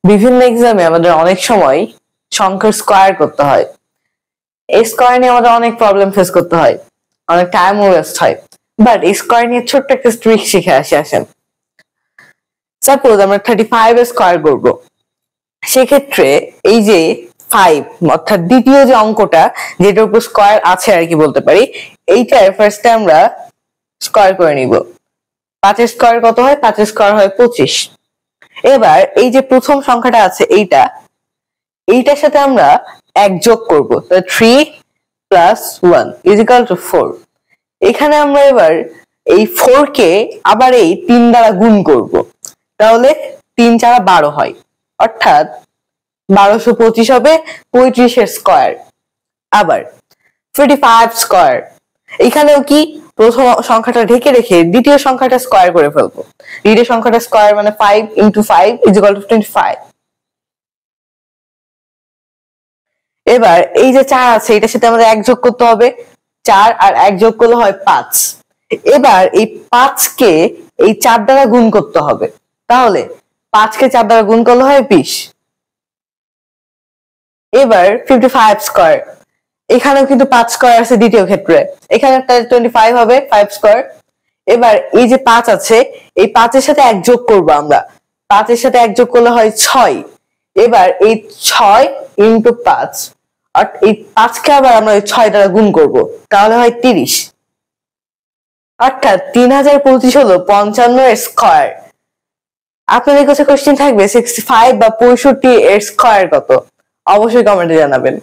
বিভিন্ন এক্সামে আমাদের অনেক সময় সংখ্যার স্কয়ার করতে হয়। এই স্কয়ার নিয়ে আমাদের অনেক প্রবলেম ফেস করতে হয়, অনেক টাইম ওয়েস্ট হয়। বাট এই স্কয়ার নিয়ে ছোট্ট একটা ট্রিক শিখে আসেন। সাপোজ আমরা 35 এর স্কয়ার করব, সেক্ষেত্রে এই যে 5 অর্থাৎ দ্বিতীয় যে অঙ্কটা যেটার উপর স্কয়ার আছে আর কি বলতে পারি, এইটার ফার্স্টে আমরা স্কয়ার করে নিব। 5 এর স্কয়ার কত হয়? 5 এর স্কয়ার হয় 25। এবার এই যে প্রথম সংখ্যাটা আছে এইটার সাথে আমরা 1 যোগ করব, 3 + 1 = 4। এখানে আমরা এবার এই 4 কে আবার এই 3 দ্বারা গুণ করব, তাহলে 3 × 4 = 12 হয়, অর্থাৎ 1225 হবে 35 এর স্কয়ার। আবার 35 স্কয়ার, এখানেও কি প্রথম সংখ্যাটা ঢেকে রেখে দ্বিতীয় সংখ্যাটা স্কয়ার করে ফেলবো। দ্বিতীয় সংখ্যাটা স্কয়ার মানে 5 × 5 = 25। এবার এই যে 4 আছে এটার সাথে আমাদের 1 যোগ করতে হবে, 4 আর 1 যোগ করলে হয় 5। এবার এই 5 কে এই 4 দ্বারা গুণ করতে হবে, তাহলে 5 কে 4 দ্বারা গুণ করলে হয় 20। এবার 55 স্কয়ার, এখানেও কিন্তু 5 স্কয়ার আছে দ্বিতীয় ক্ষেত্রে, এখানে 25 হবে 5 স্কয়ার। এবার এই যে 5 আছে এই 5 এর সাথে 1 যোগ করব আমরা, 5 এর সাথে 1 যোগ করলে হয় 6। এবার এই 6 × 5, আর এই 5 কে আবার আমরা 6 দ্বারা গুণ করব, তাহলে হয় 30। অর্থাৎ 3025 হলো 55 এর স্কয়ার। আপনাদের কাছে কোশ্চেন থাকবে 65 বা 65 এর স্কয়ার কত? অবশ্যই কমেন্টে জানাবেন।